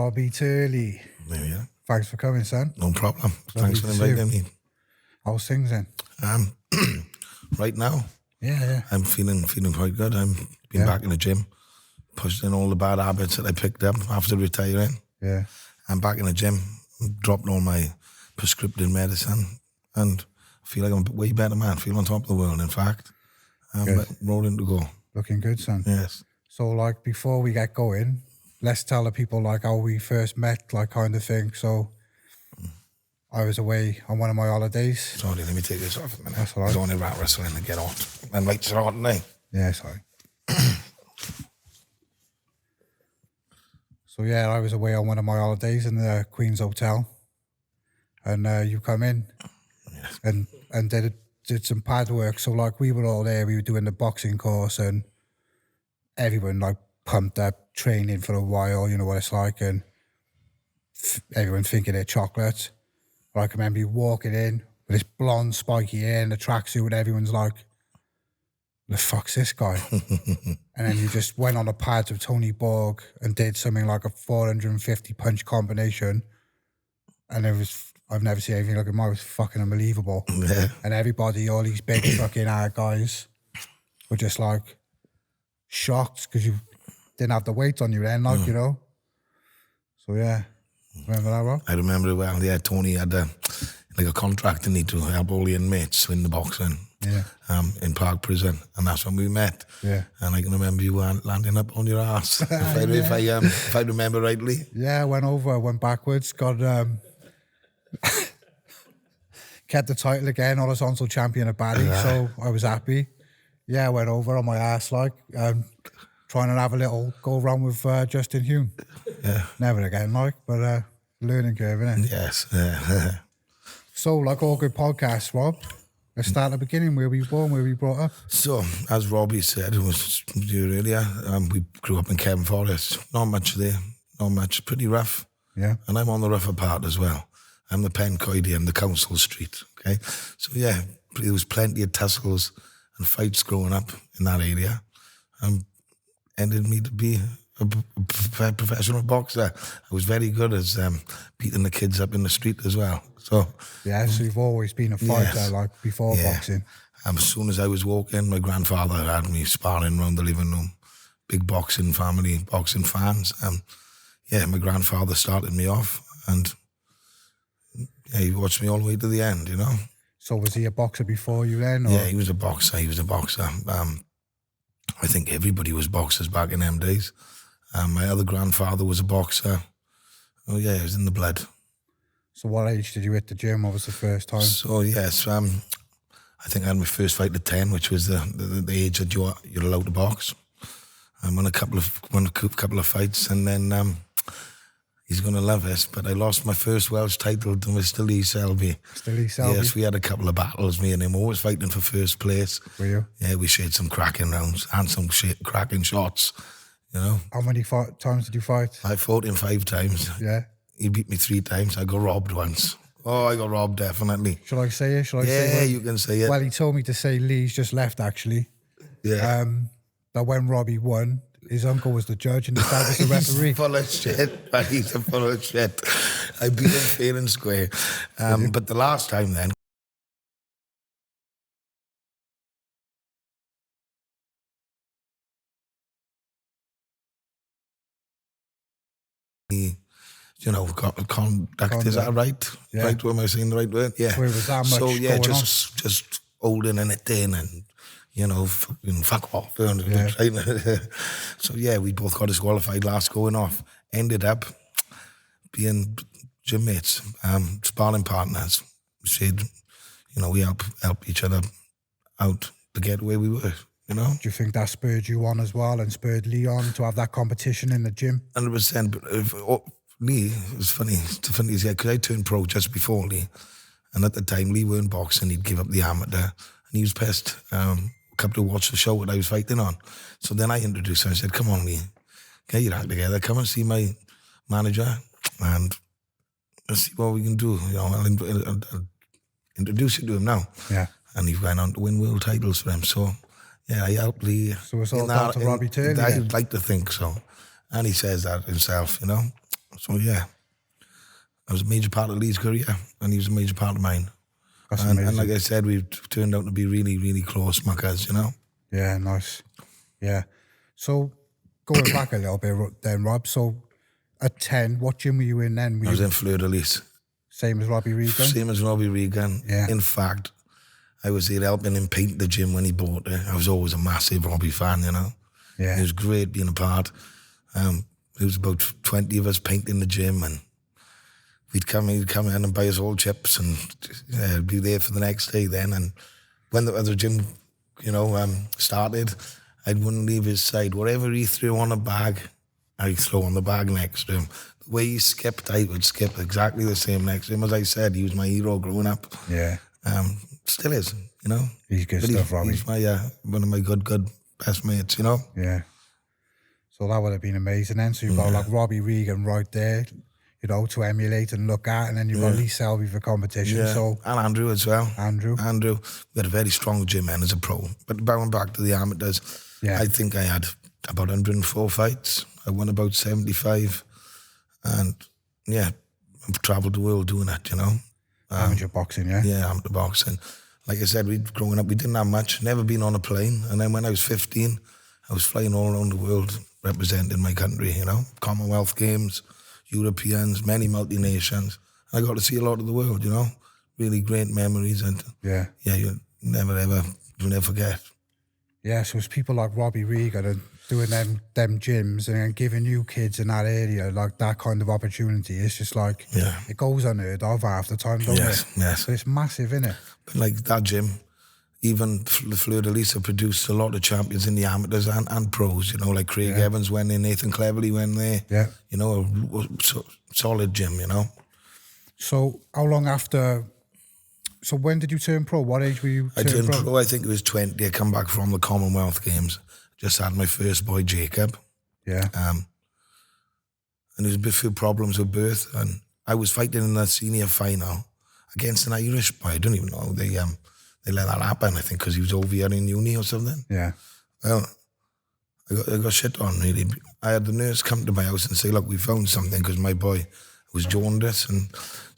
Robbie Turley. There you are. Thanks for coming, son. No problem. Lovely Thanks for to see inviting me. How's things then? Right now, Yeah. I'm feeling quite good. I'm been back in the gym, pushed in all the bad habits that I picked up after retiring. Yeah. I'm back in the gym, dropped all my prescriptive medicine, and I feel like I'm a way better man. I feel on top of the world, in fact. I'm rolling to go. Looking good, son. Yes. So, like, before we get going, let's tell the people, like, how we first met, like, kind of thing. So, I was away on one of my holidays. Sorry, let me take this off a minute. That's all right. I was only rat wrestling to get on. And lights are on, aren't they? Yeah, sorry. So, yeah, I was away on one of my holidays in the Queen's Hotel. And you come in and did some pad work. So, like, we were all there. We were doing the boxing course and everyone, like, pumped up, training for a while. You know what it's like. And everyone thinking they're chocolate. But I can remember you walking in with this blonde, spiky hair and a tracksuit and everyone's like, the fuck's this guy? And then you just went on the pads with Tony Borg and did something like a 450 punch combination. And I've never seen anything like it. Mine was fucking unbelievable. Yeah. And everybody, all these big fucking guys were just like shocked because you didn't have the weight on you then, like, you know? So yeah. Remember that, Rob? I remember it well. Yeah, Tony had a contract and need to help all the inmates in the boxing. Yeah. In Park Prison, and that's when we met. Yeah. And I can remember you landing up on your ass, if I remember rightly. Yeah, I went backwards, got kept the title again, horizontal champion of Barry, so I was happy. Yeah, I went over on my ass, like, trying to have a little go around with Justin Hume. Yeah. Never again, like, but learning curve, innit? Yes. So, like all good podcasts, Rob, let's start at the beginning. Where were you born? Where were you brought up? So, as Robbie said, it was earlier, we grew up in Kevin Forest. Not much there, not much, pretty rough. Yeah. And I'm on the rougher part as well. I'm the Pencoidy and the Council Street, okay? So, yeah, there was plenty of tussles and fights growing up in that area. Ended me to be a professional boxer. I was very good at beating the kids up in the street as well. So yeah, so you've always been a fighter, like, before boxing. As soon as I was walking, my grandfather had me sparring around the living room. Big boxing family, boxing fans. My grandfather started me off, and he watched me all the way to the end, you know. So was he a boxer before you then? Or? Yeah, he was a boxer. I think everybody was boxers back in them days. My other grandfather was a boxer. Oh yeah, it was in the blood. So what age did you hit the gym? What was the first time? So yes, I think I had my first fight at 10, which was the age that you're allowed to box. I won a couple of fights, and then he's gonna love this, but I lost my first Welsh title to Mr. Lee Selby. Mr. Lee Selby? Yes, we had a couple of battles, me and him, always fighting for first place. Were you? Yeah, we shared some cracking rounds and some cracking shots, you know. How many times did you fight? I fought him 5 times. Yeah. He beat me 3 times. I got robbed once. Oh, I got robbed, definitely. Shall I say it? Yeah, you can say it. Well, he told me to say Lee's just left, actually. Yeah. That when Robbie won, his uncle was the judge and his dad was the referee. He's full of shit. He's full of shit. I beat him fair and square. But the last time then, you know, conduct, is that right? Yeah. Right, am I saying the right word? Yeah. So it was that much so yeah, going just holding it in and, you know, fuck off. Yeah. So yeah, we both got disqualified last going off. Ended up being gym mates, sparring partners. We said, you know, we help each other out to get where we were, you know. Do you think that spurred you on as well and spurred Lee on to have that competition in the gym? 100%. But Lee, it was funny because I turned pro just before Lee, and at the time Lee weren't boxing, he'd give up the amateur, and he was pissed. Come to watch the show that I was fighting on. So then I introduced him. I said, come on, Lee, get your act together, come and see my manager and let's see what we can do. You know, I'll introduce you to him now. Yeah. And he went on to win world titles for him. So yeah, I helped Lee. So it's all down to Robbie Turley. I'd like to think so. And he says that himself, you know. So, yeah, I was a major part of Lee's career, and he was a major part of mine. That's and amazing. like I said, we've turned out to be really, really close muckers, you know? Yeah, nice. Yeah. So going back a little bit then, Rob, so at 10, what gym were you in then? I was in Fleur-de-Lys. Same as Robbie Regan? Same as Robbie Regan. Yeah. In fact, I was there helping him paint the gym when he bought it. I was always a massive Robbie fan, you know? Yeah. It was great being a part. There was about 20 of us painting the gym, and he'd come in and buy us all chips, and be there for the next day then. And when the other gym, you know, started, I wouldn't leave his side. Whatever he threw on a bag, I'd throw on the bag next to him. The way he skipped, I would skip exactly the same next to him. As I said, he was my hero growing up. Yeah. Still is, you know. He's good stuff, Robbie. He's my, one of my good best mates, you know. Yeah. So that would have been amazing then. So you've got like Robbie Regan right there, you know, to emulate and look at, and then you've got Lee Selby for competition. Yeah. So and Andrew as well. Andrew. We had a very strong gym then as a pro. But going back to the amateurs, I think I had about 104 fights. I won about 75. And yeah, I've travelled the world doing that, you know. Amateur boxing, yeah? Yeah, amateur boxing. Like I said, growing up, we didn't have much, never been on a plane. And then when I was 15, I was flying all around the world representing my country, you know. Commonwealth Games, Europeans, many multinations. I got to see a lot of the world, you know. Really great memories, and you'll never forget. Yeah, so it's people like Robbie Regan and doing them gyms and then giving you kids in that area like that kind of opportunity. It's just like, it goes unheard of half the time, don't it? Yes. So it's massive, isn't it? But like that gym, even the Fleur-de-Lys produced a lot of champions in the amateurs and pros, you know, like Craig Evans went there, Nathan Cleverly went there. Yeah. You know, a solid gym, you know. So how long after... So when did you turn pro? What age were you I turned pro, I think it was 20. I come back from the Commonwealth Games. Just had my first boy, Jacob. Yeah. And there was a few problems with birth. And I was fighting in the senior final against an Irish boy. I don't even know. They let that happen, I think, because he was over here in uni or something. Yeah. Well, I got shit on, really. I had the nurse come to my house and say, look, we found something, because my boy was jaundice, and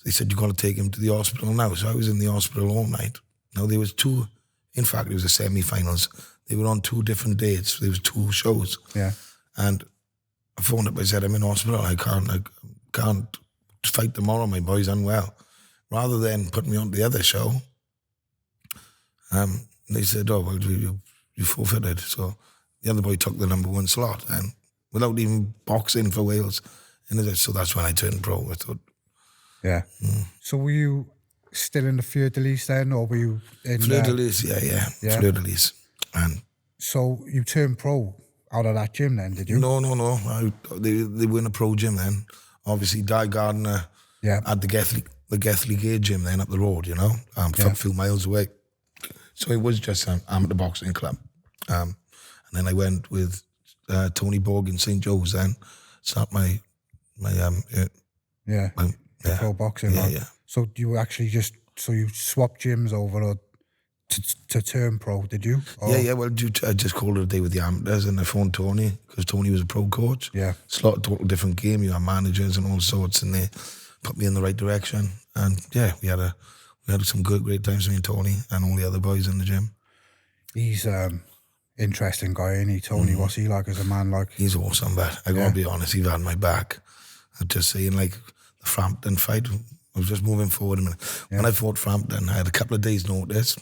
they said, you got to take him to the hospital now. So I was in the hospital all night. Now, there was two, in fact, it was the semi-finals. They were on 2 different dates. There was 2 shows. Yeah. And I phoned up, I said, I'm in hospital. I can't fight tomorrow. My boy's unwell. Rather than put me on the other show, they said, oh, well, you forfeited. So the other boy took the #1 slot, and without even boxing for Wales. And so that's when I turned pro. I thought. Yeah. So were you still in the Fleur-de-Lys then, or were you in... Fleur-de-Lys, yeah. Fleur-de-Lys. And so you turned pro out of that gym then, did you? No. They were in a pro gym then. Obviously, Di Gardner had the Gethley Gate gym then up the road, you know, a few miles away. So it was just an amateur boxing club. And then I went with Tony Borg in St. Joe's then. Start my pro boxing. Yeah. So you actually you swapped gyms over to turn pro, did you? Or? Yeah. Well, I just called it a day with the amateurs, and I phoned Tony, because Tony was a pro coach. Yeah. It's a total different game. You have managers and all sorts, and they put me in the right direction. And yeah, we had some great times, me and Tony and all the other boys in the gym. He's interesting guy, isn't he, Tony? What's he like as a man? Like, he's awesome, but I gotta be honest, he's had my back. I'm just saying, like the Frampton fight, I was just moving forward a minute. When I fought Frampton, I had a couple of days' notice.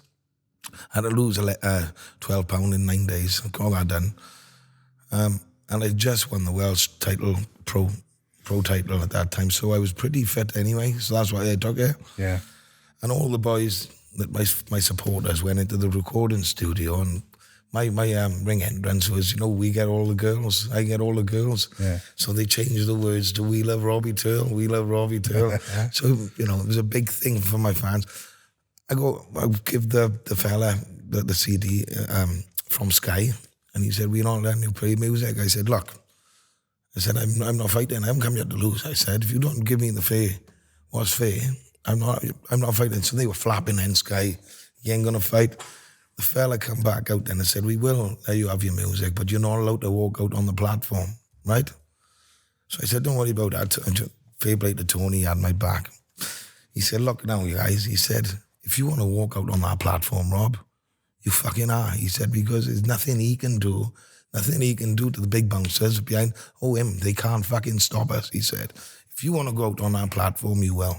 I had to lose 12 pound in 9 days. I got that done. And I just won the Welsh title, pro title at that time, so I was pretty fit anyway, so that's why I took it. Yeah. And all the boys, that my supporters, went into the recording studio, and my ring entrance was, you know, we get all the girls, I get all the girls. Yeah. So they changed the words to "We love Robbie Turl, we love Robbie Turl." So, you know, it was a big thing for my fans. I give the fella the CD from Sky, and he said, we're not letting you play music. I said, look, I'm not fighting. I haven't come here to lose. I said, if you don't give me what's fair, I'm not fighting. So they were flapping in Sky. You ain't gonna fight. The fella come back out then and said, we will let you have your music, but you're not allowed to walk out on the platform, right? So I said, don't worry about that. Fair play to Tony, he had my back. He said, look now, you guys, he said, if you want to walk out on that platform, Rob, you fucking are. He said, because there's nothing he can do to the big bouncers behind, they can't fucking stop us, he said. If you want to go out on that platform, you will.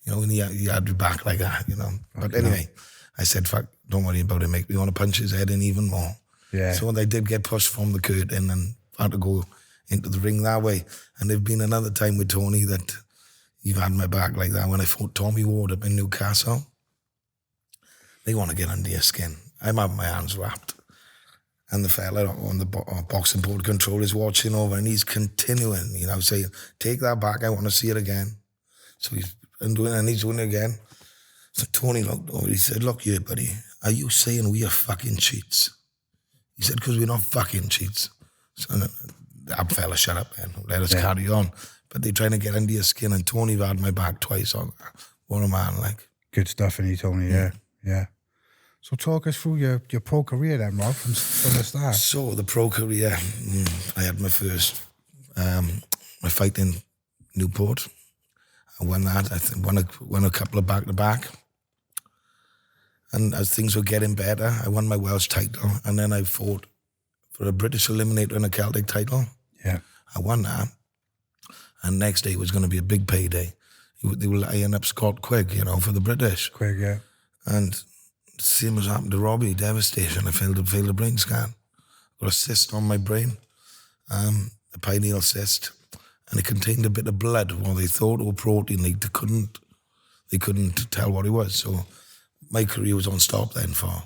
You know, and he had your back like that, you know. But anyway, I said, fuck, don't worry about it, make me want to punch his head in even more. Yeah. So they did get pushed from the curtain and had to go into the ring that way. And there've been another time with Tony that you've had my back like that when I fought Tommy Ward up in Newcastle. They want to get under your skin. I'm having my hands wrapped. And the fella on the boxing board control is watching over and he's continuing, you know, saying, take that back, I want to see it again. So he's doing it and he's doing it again. So Tony looked over, he said, look here, buddy, are you saying we are fucking cheats? He said, because we're not fucking cheats. So that fella, shut up, man, let us carry on. But they're trying to get under your skin and Tony had my back twice on that. What a man, like. Good stuff, and Tony, yeah. So talk us through your pro career then, Rob, from the start. So the pro career, I had my first my fight in Newport. I won that. I think won a couple of back-to-back. And as things were getting better, I won my Welsh title. And then I fought for a British Eliminator and a Celtic title. Yeah. I won that. And next day was going to be a big payday. They were eyeing up Scott Quigg, you know, for the British. Quigg, yeah. And same as happened to Robbie, devastation. I failed a brain scan. Got a cyst on my brain, a pineal cyst, and it contained a bit of blood. Well, they thought, or protein. They couldn't tell what it was. So my career was on stop then for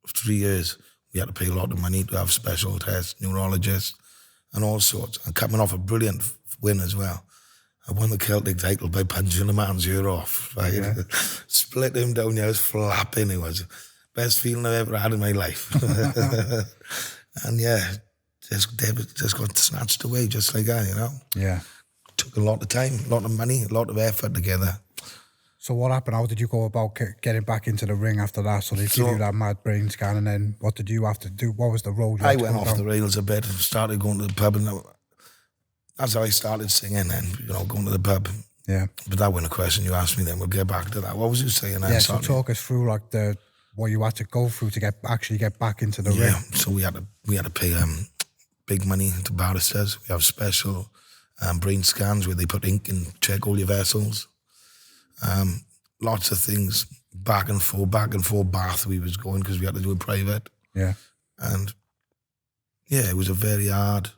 3 years. We had to pay a lot of money to have special tests, neurologists, and all sorts. And coming off a brilliant win as well. I won the Celtic title by punching a man's ear off. Right? Yeah. Split him down, I was flapping. It was the best feeling I've ever had in my life. And just got snatched away just like that, you know? Yeah. Took a lot of time, a lot of money, a lot of effort together. So what happened? How did you go about getting back into the ring after that? So they gave you that mad brain scan, and then what did you have to do? What was the road? I went off the rails a bit, started going to the pub, and that's how I started singing and, you know, going to the pub. Yeah. But that wasn't a question you asked me then. We'll get back to that. What was you saying then? Yeah, so talk us through like what you had to go through to actually get back into the ring. Yeah, so we had to pay big money to barristers. We have special brain scans where they put ink and check all your vessels. Lots of things, back and forth bath we was going because we had to do it private. Yeah. And yeah, it was a very hard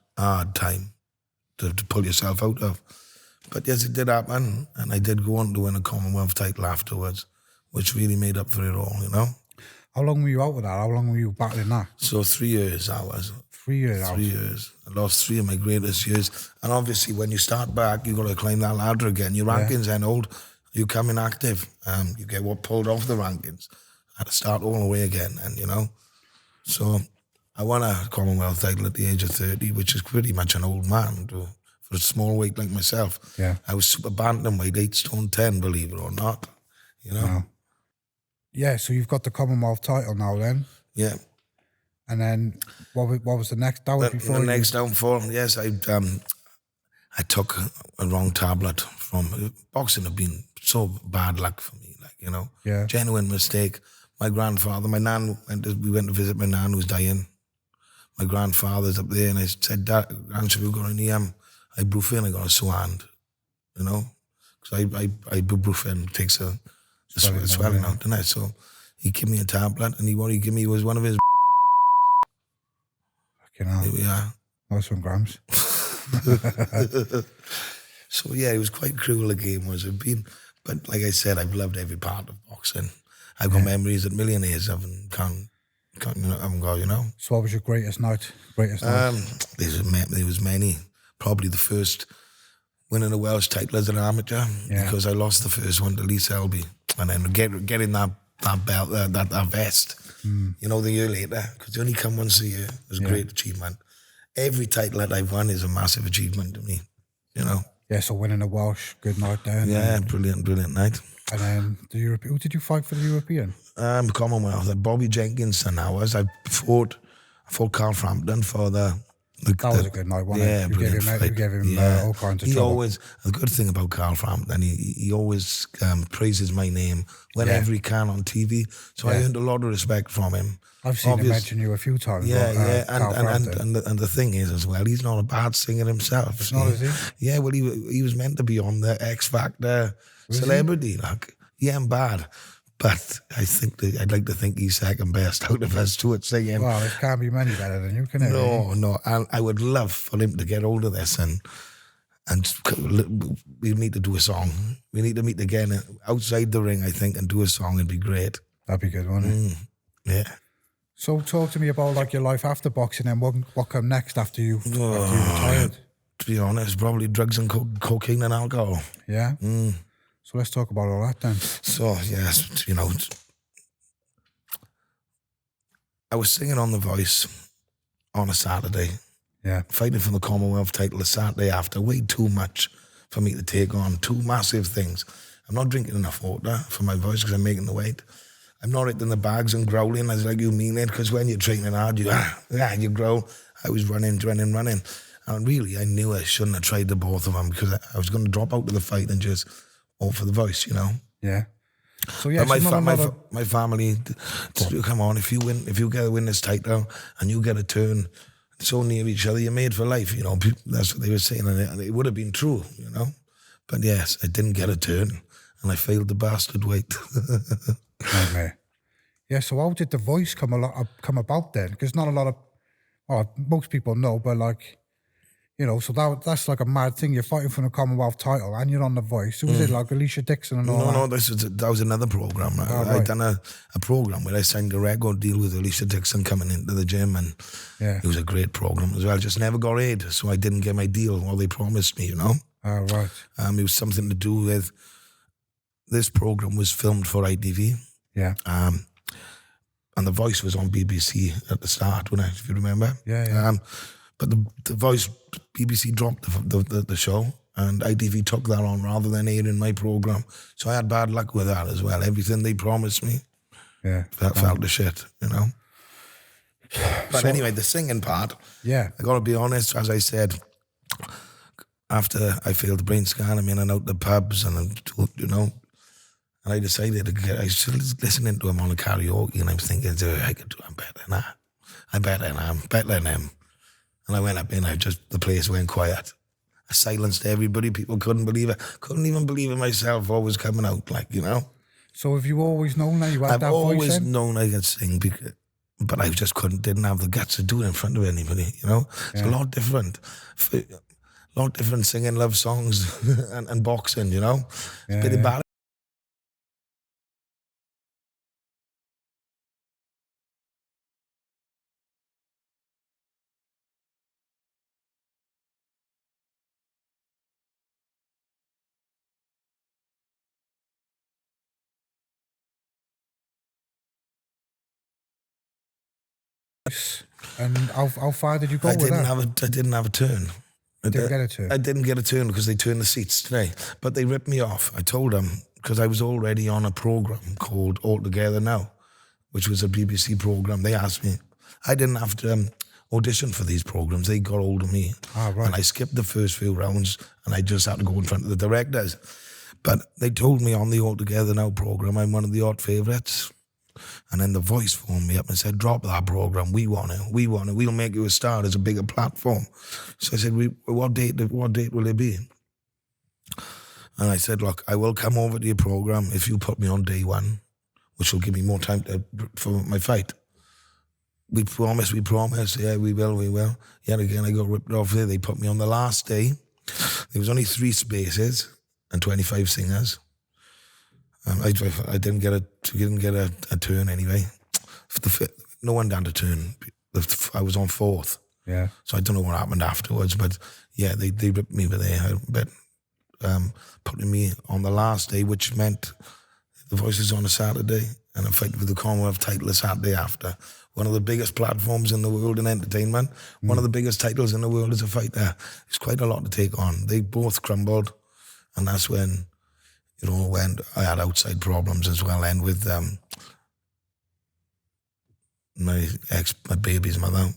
time to pull yourself out of. But yes, it did happen, and I did go on to win a Commonwealth title afterwards, which really made up for it all, you know? How long were you out with that? How long were you battling that? So 3 years I was. 3 years out? 3 years. I lost 3 of my greatest years. And obviously when you start back, you got to climb that ladder again. Your rankings end old, you come in active, you get pulled off the rankings. I had to start all the way again, and you know? So I won a Commonwealth title at the age of 30, which is pretty much an old man for a small weight like myself. Yeah. I was super bantamweight, 8 stone 10, believe it or not. You know? Wow. Yeah, so you've got the Commonwealth title now then. Yeah. And then what was the next? That was before the next downfall. Yes, I took a wrong tablet from boxing. Had been so bad luck for me, like, you know. Yeah. Genuine mistake. My grandfather, we went to visit my nan who was dying. My grandfather's up there, and I said, Dad, have you got any ibuprofen? I got a sore hand, you know, because ibuprofen takes a swelling out, doesn't it? So he gave me a tablet, and what he gave me was one of his. Fucking hell. Here we are. Nice one, Grams. So yeah, it was quite cruel a game was it been, but like I said, I've loved every part of boxing. I've got memories that millionaires haven't got, you know. So what was your greatest night? There was many. Probably the first winning a Welsh title as an amateur, because I lost the first one to Lee Selby, and then getting that belt, that vest, you know, the year later, because they only come once a year. It was a great achievement. Every title that I've won is a massive achievement to me, you know. Yeah, so winning a Welsh, good night there. Yeah, brilliant night. And then the European, who did you fight for the European? Commonwealth, Bobby Jenkinson. I fought Carl Frampton for the That was a good night, wasn't it? You gave him all kinds of trouble. The good thing about Carl Frampton, he always praises my name whenever he can on TV. So I earned a lot of respect from him. I've seen him mention you a few times. And the thing is as well, he's not a bad singer himself. It's not, is he? Yeah, well, he was meant to be on the X Factor celebrity. Like, he ain't bad. But I'd like to think he's second best out of us two at singing. Well, there can't be many better than you, can there? No. And I would love for him to get hold of this and we need to do a song. We need to meet again outside the ring, I think, and do a song. It'd be great. That'd be good, wouldn't it? Yeah. So talk to me about like your life after boxing and what come next after you retired. To be honest, probably drugs and cocaine and alcohol. Yeah? So let's talk about all that then. So, yes, I was singing on The Voice on a Saturday. Yeah. Fighting for the Commonwealth title the Saturday after. Way too much for me to take on. Two massive things. I'm not drinking enough water for my voice because I'm making the weight. I'm not hitting the bags and growling as like you mean it, because when you're training hard, you growl. I was running. And really, I knew I shouldn't have tried the both of them because I was going to drop out of the fight and just all for the voice, Yeah. So yeah, but my family, come on, if you get to win this title and you get a turn so near each other, you're made for life, That's what they were saying, and it would have been true, But yes, I didn't get a turn, and I failed the bastard weight. Nightmare. Yeah. So how did The Voice come about then? Because not a lot of, most people know, but like, so that's like a mad thing. You're fighting for the Commonwealth title and you're on The Voice. Who was it, like Alicia Dixon and all that? No, that was another program. I'd done a program where I signed a record deal with Alicia Dixon coming into the gym, and it was a great program as well. Just never got aid, so I didn't get my deal, what they promised me, Oh, right. It was something to do with, this program was filmed for ITV. Yeah. And The Voice was on BBC at the start, if you remember. Yeah. But the Voice, BBC dropped the show, and ITV took that on rather than airing my program. So I had bad luck with that as well. Everything they promised me, fell to shit, But anyway, the singing part, I got to be honest, as I said, after I failed the brain scan, I'm in and out the pubs, and and I decided I was listening to him on the karaoke, and I'm thinking, I could do it better than that. I'm better than him. And I went up in, the place went quiet. I silenced everybody. People couldn't believe it. Couldn't even believe it myself. What was coming out, So have you always known that you had that voice? I've always known I could sing, but I just didn't have the guts to do it in front of anybody, It's a lot different. A lot different singing love songs and boxing, It's a bit embarrassing. And how far did you go with that? I didn't have a turn. You didn't get a turn? I didn't get a turn because they turned the seats today. But they ripped me off. I told them, because I was already on a program called All Together Now, which was a BBC program. They asked me. I didn't have to audition for these programs. They got hold of me. Right. And I skipped the first few rounds, and I just had to go in front of the directors. But they told me on the All Together Now program, I'm one of the odd favourites. And then The Voice phoned me up and said, drop that program. We want it. We'll make you a star. There's a bigger platform. So I said, what date will it be? And I said, look, I will come over to your program if you put me on day one, which will give me more time for my fight. We promise. Yeah, we will. Yet again, I got ripped off there. They put me on the last day. There was only 3 spaces and 25 singers. I didn't get a turn anyway. No one down to turn. I was on 4th. Yeah. So I don't know what happened afterwards, but yeah, they ripped me there. But putting me on the last day, which meant The Voice is on a Saturday, and I'm fighting for the Commonwealth title the Saturday after. One of the biggest platforms in the world in entertainment. One of the biggest titles in the world as a fighter. It's quite a lot to take on. They both crumbled, and that's when when I had outside problems as well, and with my baby's mother,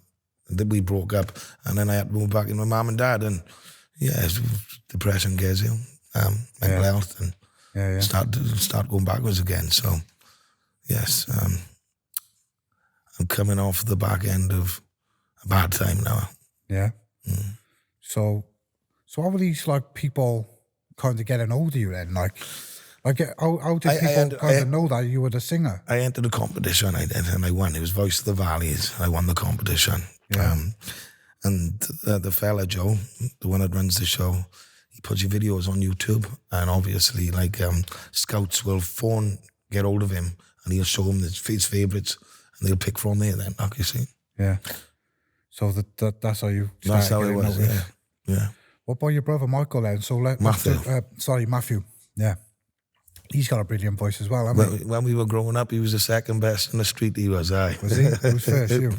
then we broke up, and then I had to move back in with mum and dad, and depression gets you, mental health, and start going backwards again. So yes, I'm coming off the back end of a bad time now. Yeah. So how are these like people kind of getting hold of you then? Like how did people kind of know that you were the singer? I entered a competition, I did, and I won. It was Voice of the Valleys. I won the competition. Yeah. And the fella, Joe, the one that runs the show, he puts your videos on YouTube, and obviously, like, scouts will get hold of him, and he'll show them his favourites, and they'll pick from there then, like you see. Yeah. So that's how you started. That's how it was, yeah. What about your brother Michael then? So Matthew. Yeah. He's got a brilliant voice as well, hasn't he? When we were growing up, he was the second best in the street, he was, aye. Was he? Who was first, you?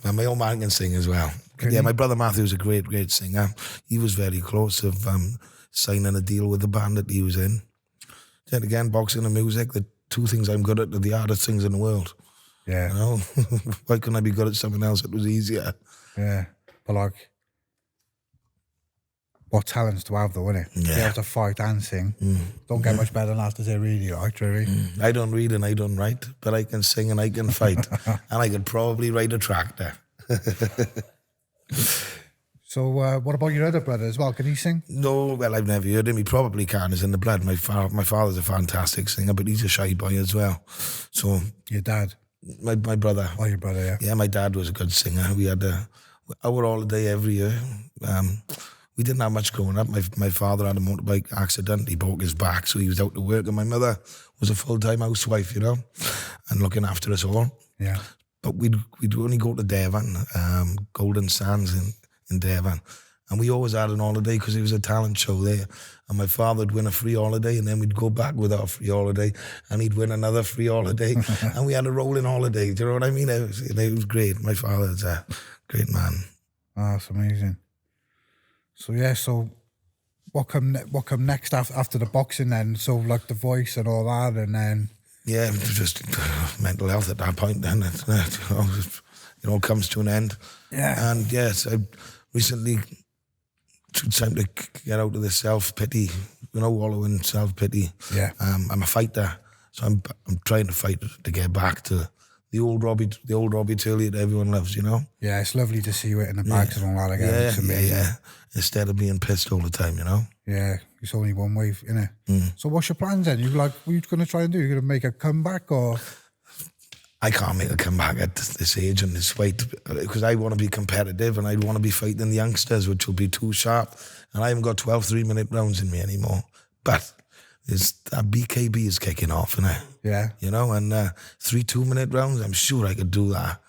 And my old man can sing as well. Yeah, my brother Matthew was a great, great singer. He was very close of signing a deal with the band that he was in. Then again, boxing and music, the two things I'm good at are the hardest things in the world. Yeah. You know? Why couldn't I be good at something else that was easier? Yeah. But like, what talents to have though, innit? Yeah. Be able to fight and sing. Don't get much better than that, does it really, right, Jerry? I don't read and I don't write, but I can sing and I can fight. And I could probably ride a tractor. So what about your other brother as well? Can he sing? No, well, I've never heard him. He probably can. It's in the blood. My father's a fantastic singer, but he's a shy boy as well. So Your dad? my brother. Oh, your brother, yeah. Yeah, my dad was a good singer. We had our holiday every year. We didn't have much growing up. My father had a motorbike accident. He broke his back, so he was out to work. And my mother was a full-time housewife, you know, and looking after us all. Yeah. But we'd only go to Devon, Golden Sands in Devon. And we always had an holiday because it was a talent show there. And my father would win a free holiday, and then we'd go back with our free holiday, and he'd win another free holiday. And we had a rolling holiday. Do you know what I mean? It was great. My father's a great man. Oh, that's amazing. So yeah, so what come next after the boxing then? So like the voice and all that, and then yeah, just mental health at that point. Then it all comes to an end. Yeah. And yes, I recently took time to get out of the self-pity, wallow in self-pity. Yeah. I'm a fighter, so I'm trying to fight to get back to the old Robbie TURLEY that everyone loves, you know? Yeah, it's lovely to see you in the bags and all that again. It's amazing. Yeah. Instead of being pissed all the time, you know? Yeah, it's only one way, innit? So what's your plans then? What are you going to try and do? You're going to make a comeback or...? I can't make a comeback at this age and this weight because I want to be competitive and I want to be fighting the youngsters, which will be too sharp. And I haven't got 12 3-minute rounds in me anymore. But that BKB is kicking off, innit? Yeah. You know, and 3 2-minute rounds, I'm sure I could do that.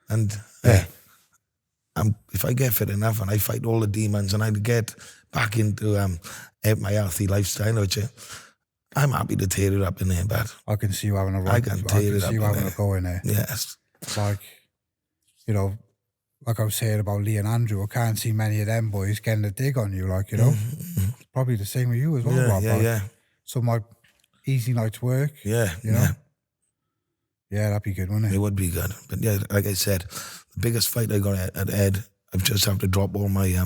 And if I get fit enough and I fight all the demons and I get back into my healthy lifestyle, which I'm happy to tear it up in there, but I can see you having a run. I can tear it up see you in having there. a go in there. Yes. Like, like I was saying about Lee and Andrew, I can't see many of them boys getting a dig on you, like, you know. Probably the same with you as well, Rob. Yeah. So my easy night's work. Yeah, you know? Yeah, that'd be good, wouldn't it? It would be good. But yeah, like I said, the biggest fight I got at Ed, I've just have to drop all my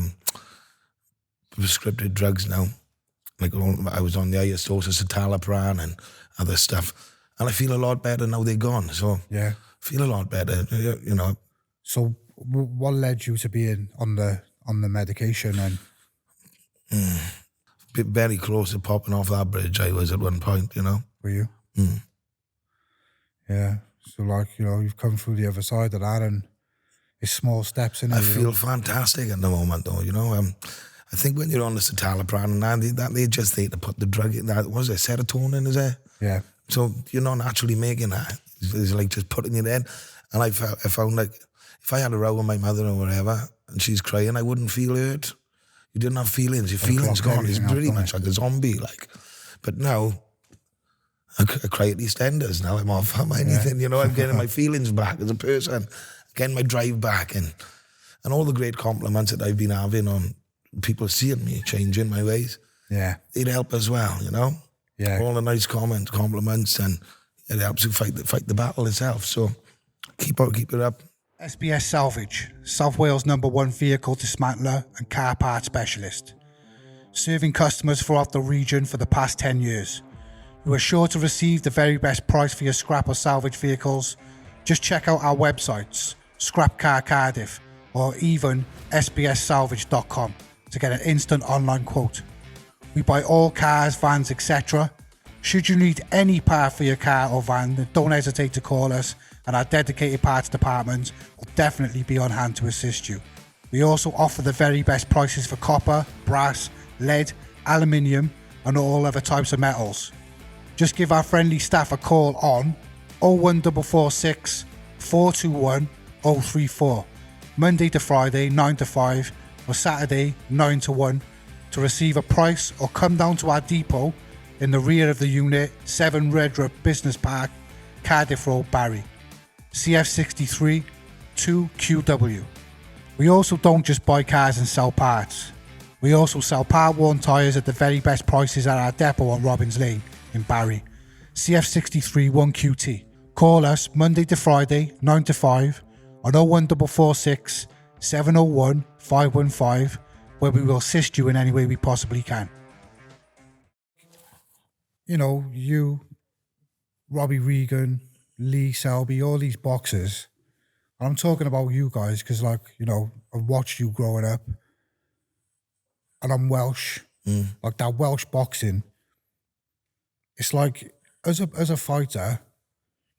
prescriptive drugs now. Like I was on the highest dose of citalopram and other stuff. And I feel a lot better now they're gone. So yeah, feel a lot better, you know. So what led you to being on the medication and? Very close to popping off that bridge I was at one point, you know. Were you? Yeah. So like, you've come through the other side of that and it's small steps in it. I feel fantastic at the moment though, you know. I think when you're on the citalopram and that they just need to put the drug in that, what is it, serotonin, is it? Yeah. So you're not naturally making that. It's like just putting it in. And I found like, if I had a row with my mother or whatever and she's crying, I wouldn't feel hurt. You didn't have feelings. Your feelings gone. It's pretty much like a zombie, like. But now, I cry at EastEnders now. I'm off on anything, you know. I'm getting my feelings back as a person, getting my drive back, and all the great compliments that I've been having on people seeing me changing my ways. Yeah, it helps as well, you know. Yeah, all the nice compliments, and it helps you fight the battle itself. So keep it up. SBS Salvage, South Wales #1 vehicle dismantler and car part specialist. Serving customers throughout the region for the past 10 years. You are sure to receive the very best price for your scrap or salvage vehicles. Just check out our websites, Scrap Car Cardiff or even sbssalvage.com to get an instant online quote. We buy all cars, vans, etc. Should you need any part for your car or van, don't hesitate to call us, and our dedicated parts department will definitely be on hand to assist you. We also offer the very best prices for copper, brass, lead, aluminium and all other types of metals. Just give our friendly staff a call on 01446 421 034, Monday to Friday 9 to 5 or Saturday 9 to 1 to receive a price, or come down to our depot in the rear of the unit, 7 Redrup Business Park, Cardiff Road, Barry, CF63 2QW. We also don't just buy cars and sell parts. We also sell part-worn tyres at the very best prices at our depot on Robbins Lane in Barry, CF63 1QT. Call us Monday to Friday 9 to 5 on 01446 701 515, where we will assist you in any way we possibly can. You know, you, Robbie Regan, Lee Selby, all these boxers. And I'm talking about you guys because, like, you know, I've watched you growing up. And I'm Welsh. Like that Welsh boxing. It's like, as a fighter,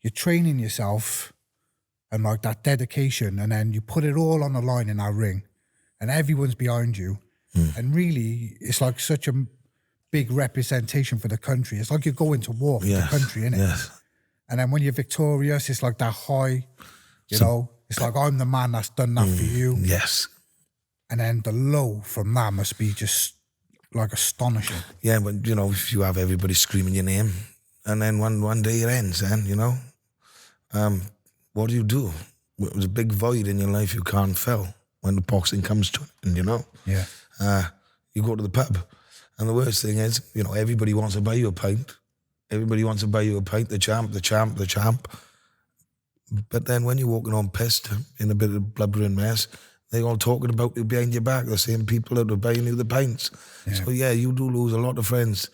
you're training yourself and like that dedication, and then you put it all on the line in that ring and everyone's behind you. And really, it's like such a big representation for the country. It's like you're going to war for the country, innit? Yes. And then when you're victorious, it's like that high, you know, it's like, I'm the man that's done that for you. Yes. And then the low from that must be just like astonishing. Yeah, but you know, if you have everybody screaming your name, and then one day it ends, then you know, what do? There's a big void in your life you can't fill when the boxing comes to it, and you know, you go to the pub, and the worst thing is, you know, everybody wants to buy you a pint. Everybody wants to buy you a pint. The champ. But then when you're walking on pissed in a bit of blubbering mess, they all talking about you behind your back, the same people that are buying you the pints. Yeah. So yeah, you do lose a lot of friends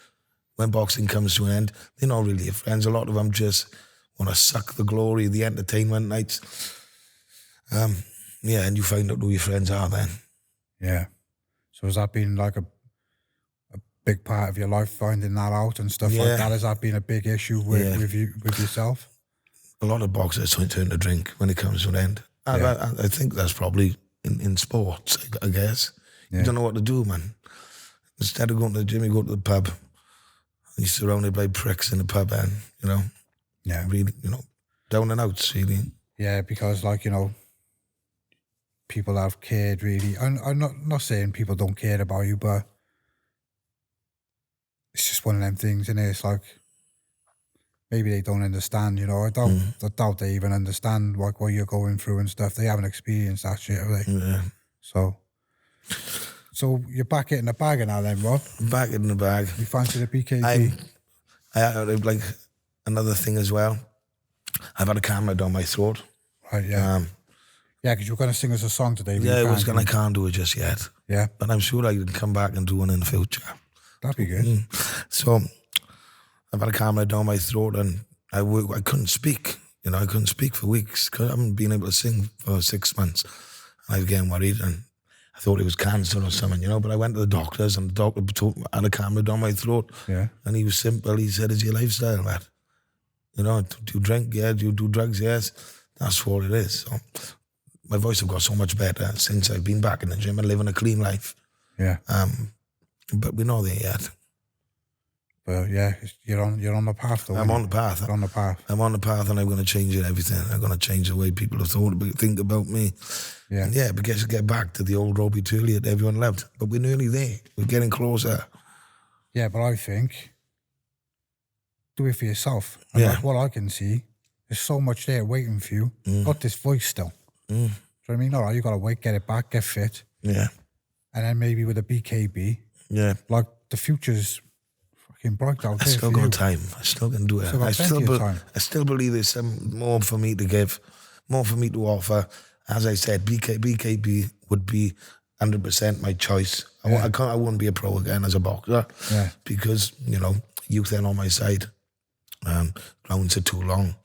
when boxing comes to an end. They're not really your friends. A lot of them just want to suck the glory of the entertainment nights. Yeah, and you find out who your friends are then. Yeah. So has that been like a big part of your life, finding that out and stuff like that? Has that been a big issue with yourself? A lot of boxers turn to drink when it comes to an end. I think that's probably in sports, I guess. You don't know what to do, man. Instead of going to the gym, you go to the pub. You're surrounded by pricks in the pub, and, you know, really, you know, down and out, really. Yeah, because, like, you know, people have cared, really. I'm not saying people don't care about you, but it's just one of them things, innit? It's like, maybe they don't understand, you know. I doubt they even understand like what you're going through and stuff. They haven't experienced that shit, have they? Yeah. So you're back in the bag now then, Rob? Back in the bag. You fancy the BKB? I like another thing as well. I've had a camera down my throat. Right, yeah. Because you're going to sing us a song today. I can't do it just yet. Yeah. But I'm sure I can come back and do one in the future. That'd be good. So I've had a camera down my throat, and I couldn't speak. You know, I couldn't speak for weeks because I haven't been able to sing for 6 months. And I was getting worried, and I thought it was cancer or something, you know. But I went to the doctors, and the doctor had a camera down my throat. Yeah. And he was simple. He said, "Is your lifestyle, Matt? You know, do you drink? Yeah. Do you do drugs? Yes." That's what it is. So my voice has got so much better since I've been back in the gym and living a clean life. Yeah. But we're not there yet. But yeah, you're on the path though. I'm on the path. You're on the path. I'm on the path, and I'm going to change everything. I'm going to change the way people have think about me. Yeah. And because to get back to the old Robbie Turley that everyone loved. But we're nearly there. We're getting closer. Yeah, but I think do it for yourself. And like what I can see, there's so much there waiting for you. Got this voice still. Do you know what I mean? All right, you got to wait, get it back, get fit. Yeah. And then maybe with a BKB. Yeah. Like the future's bright out. I still got time. I still can do it. I still believe there's some more for me to give, more for me to offer. as I said, BKB would be 100% my choice. I wouldn't be a pro again as a boxer because, you know, youth ain't on my side. Rounds are too long,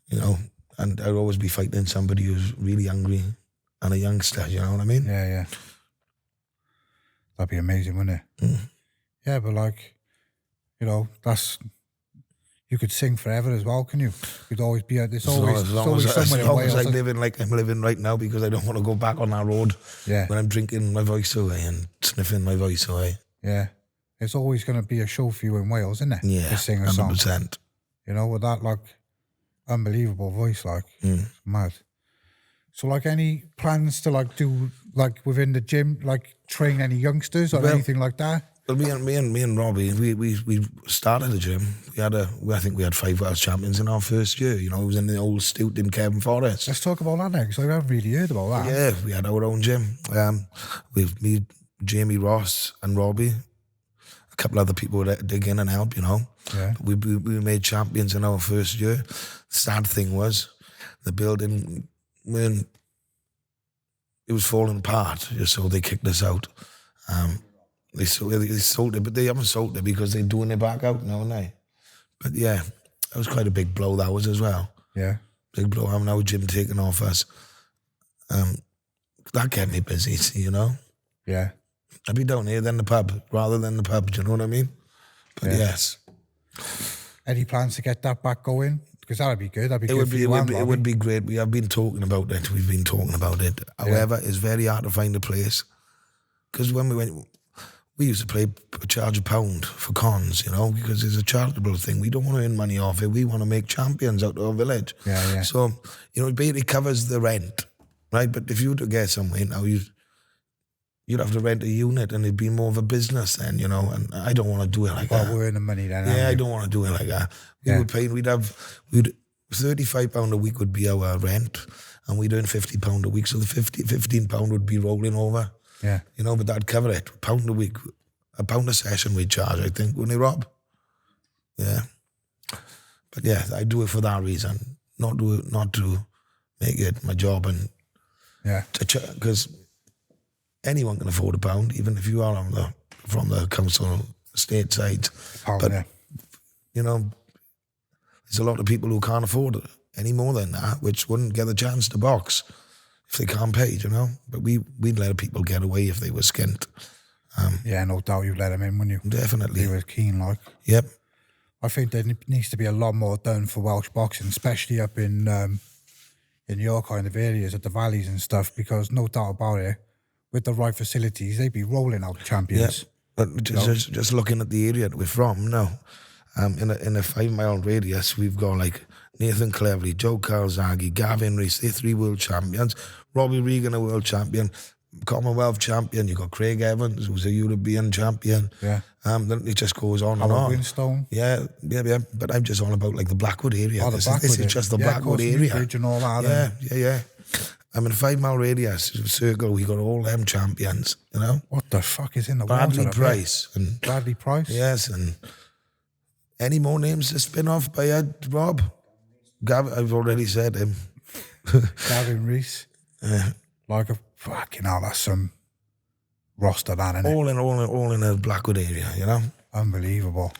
you know, and I'd always be fighting somebody who's really hungry and a youngster, you know what I mean? Yeah, yeah. That'd be amazing, wouldn't it? Yeah, but like, you know, you could sing forever as well, can you? You'd always be at this. Always somewhere in Wales. As I live like I'm living right now, because I don't want to go back on that road. Yeah. When I'm drinking my voice away and sniffing my voice away. Yeah. It's always going to be a show for you in Wales, isn't it? Yeah. To sing a song. 100%. You know, with that like unbelievable voice, like mad. So like any plans to like do like within the gym, like train any youngsters or anything like that? Well, me and Robbie, we started a gym. I think we had 5 world champions in our first year. You know, it was in the old Stewart in Kevin Forest. Let's talk about that next. I haven't really heard about that. Yeah, we had our own gym. With me, Jamie Ross and Robbie. A couple other people would dig in and help, you know. Yeah. We made champions in our first year. The sad thing was the building, when it was falling apart, so they kicked us out. They sold it, but they haven't sold it because they're doing it back out now, aren't they? But yeah, that was quite a big blow, that was as well. Yeah. Big blow, having our gym taken off us. That kept me busy, you know? Yeah. I'd be down here than the pub, rather than the pub, do you know what I mean? But yes. Any plans to get that back going? Because that'd be good. It would be great. We have been talking about it. We've been talking about it. However, it's very hard to find a place. Because when we used to charge £1 for cons, you know, because it's a charitable thing. We don't want to earn money off it. We want to make champions out of our village. Yeah, yeah. So, you know, it basically covers the rent, right? But if you were to get somewhere now, you'd have to rent a unit and it'd be more of a business then, you know, and I don't want to do it like that. We're earning money then. Yeah, I don't want to do it like that. We'd £35 a week would be our rent, and we'd earn £50 a week, so the £15 would be rolling over. Yeah. You know, but that'd cover it. £1 a week, £1 a session we'd charge, I think, wouldn't it, Rob? Yeah. But yeah, I do it for that reason, not to make it my job, and because anyone can afford £1, even if you are from the council state side. You know, there's a lot of people who can't afford it any more than that, which wouldn't get a chance to box if they can't pay, you know. But we'd let people get away if they were skint. Yeah, no doubt you'd let them in, wouldn't you? Definitely. They were keen, like. Yep. I think there needs to be a lot more done for Welsh boxing, especially up in your kind of areas, at the valleys and stuff, because no doubt about it, with the right facilities, they'd be rolling out champions. Yeah. But just looking at the area that we're from, no. In a 5 mile radius, we've got like Nathan Cleverly, Joe Calzaghe, Gavin Rees, they're 3 world champions. Robbie Regan, a world champion. Commonwealth champion. You've got Craig Evans, who's a European champion. Yeah. Then it just goes on and on. Winstone. Yeah. But I'm just on about like the Blackwood area. Oh, This is just the Blackwood area. And all that. Yeah. I'm in a 5 mile radius circle. We got all them champions. You know. What the fuck is in the Bradley water? Price and Bradley Price. Yes, and any more names to spin off by Rob? Gavin, I've already said him. Gavin Rees. Yeah. Like a fucking hell, that's some roster, that, isn't it? All in the Blackwood area, you know. Unbelievable.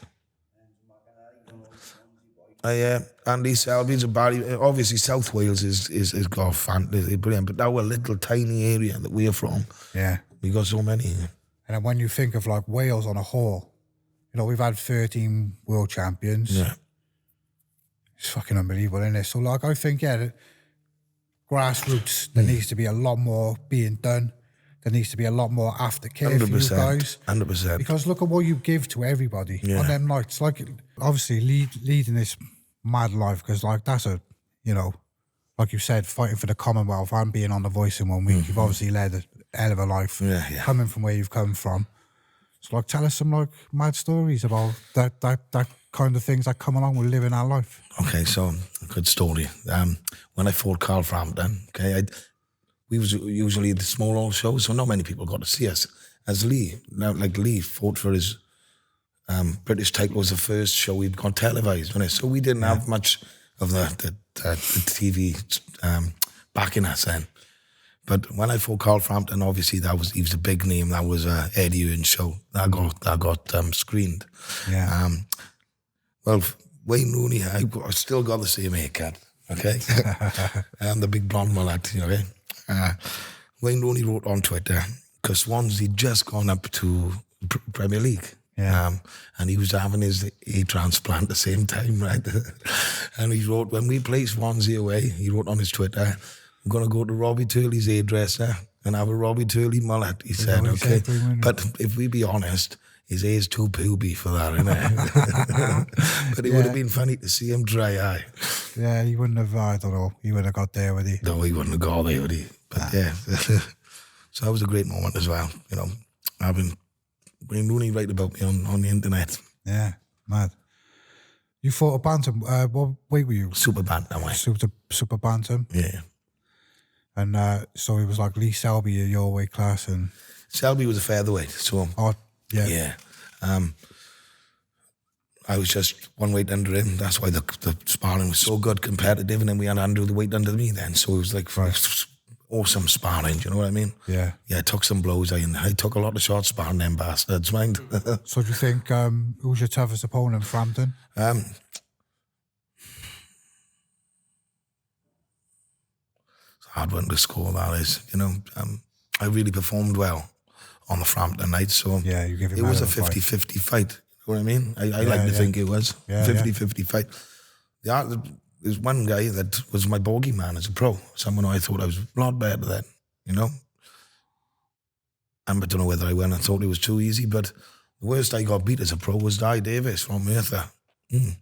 Andy Selby's a Barry. Obviously, South Wales is got fantasy brilliant, but our little tiny area that we're from, we got so many. And when you think of like Wales on a whole, you know, we've had 13 world champions. Yeah, it's fucking unbelievable, isn't it? So like, I think grassroots, there needs to be a lot more being done. There needs to be a lot more aftercare for you guys. 100%. Because look at what you give to everybody on them nights. Like, obviously, leading this mad life, because, like, that's a, you know, like you said, fighting for the Commonwealth and being on The Voice in 1 week. You've obviously led a hell of a life coming from where you've come from. So, like, tell us some, like, mad stories about that kind of things that come along with living our life. Okay, so, a good story. When I fought Carl Frampton, we was usually the small old shows, so not many people got to see us. As Lee, Lee fought for his British title, was the first show we'd got televised, wasn't it? So we didn't have much of the TV backing us then. But when I fought Carl Frampton, obviously he was a big name. That was Eddie Earn's show. That got screened. Yeah. Well, Wayne Rooney, I still got the same haircut, okay? And the big blonde mullet, okay? Wayne Rooney wrote on Twitter, because Swansea just gone up to Premier League. Yeah. And he was having his hair transplant at the same time, right? And he wrote, when we play Swansea away, he wrote on his Twitter, I'm going to go to Robbie Turley's hairdresser and have a Robbie Turley mullet, he said, okay? But if we be honest, his hair's too poopy for that, isn't it? But it would have been funny to see him dry eye. Yeah, he wouldn't have, I don't know, he would have got there, would he? No, he wouldn't have got there, would he? But yeah, so that was a great moment as well, you know, having Wayne Rooney write about me on the internet. Yeah, mad. You fought a bantam, what weight were you? Super bantamweight. Super bantam? Yeah. And so it was like Lee Selby in your weight class, and Selby was a featherweight, so yeah. I was just one weight under him. That's why the sparring was so good, competitive, and then we had Andrew the weight under me then, so it was like awesome sparring. Do you know what I mean? Yeah. I took some blows. I took a lot of shots sparring them bastards, mind. So do you think who's your toughest opponent, Frampton? Hard one to score, that is. You know, I really performed well on the Frampton night, so yeah, you give it was a 50-50 fight. You know what I mean? I like to think it was 50-50 fight. There's one guy that was my bogey man as a pro, someone I thought I was a lot better than, you know. And I don't know whether I went and thought it was too easy, but the worst I got beat as a pro was Di Davis from Merthyr. I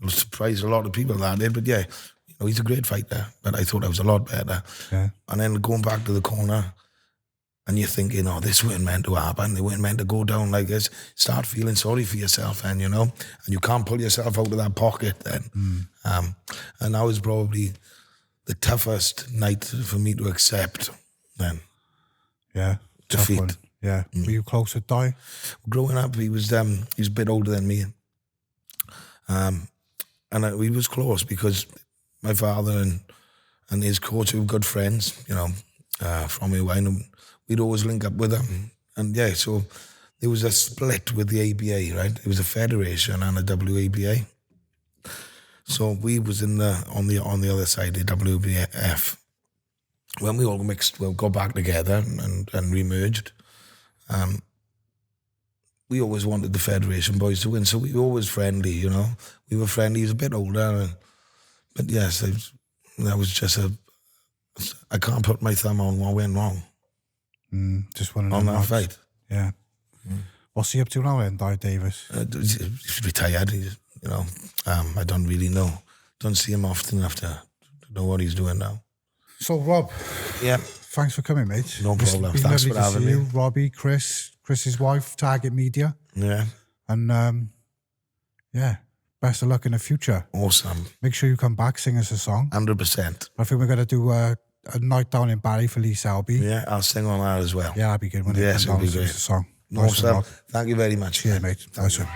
was surprised a lot of people that did, but yeah, you know, he's a great fighter, but I thought I was a lot better. Yeah. And then going back to the corner, and you're thinking, oh, this weren't meant to happen. They weren't meant to go down like this. Start feeling sorry for yourself then, you know, and you can't pull yourself out of that pocket then. And that was probably the toughest night for me to accept then. Yeah, defeat. Tough one. Yeah. Were you close to Di? Growing up, he was a bit older than me. And we was close because my father and his coach were good friends, you know, from away. And we'd always link up with them. And yeah, so there was a split with the ABA, right? It was a federation and a WABA. So we was on the other side, the WBF. When we all got back together and re-merged, we always wanted the federation boys to win, so we were always friendly, you know. We were friendly. He was a bit older, but yes, that was just I can't put my thumb on what went wrong. Just one on that fight. Yeah. What's he up to now then, Di Davis? He's retired. You know, I don't really know. Don't see him often enough to know what he's doing now. So Rob, yeah, thanks for coming, mate. No problem. It's been Thanks lovely for having me. You, Robbie, Chris's wife, Target Media. Yeah. And yeah, best of luck in the future. Awesome. Make sure you come back, sing us a song. 100%. I think we're going to do a night down in Barry for Lee Selby. Yeah, I'll sing on that as well. Yeah, that'd be good. Yes, it'll be great. A song. Awesome. Thank you very much. Cheers, mate. Nice one.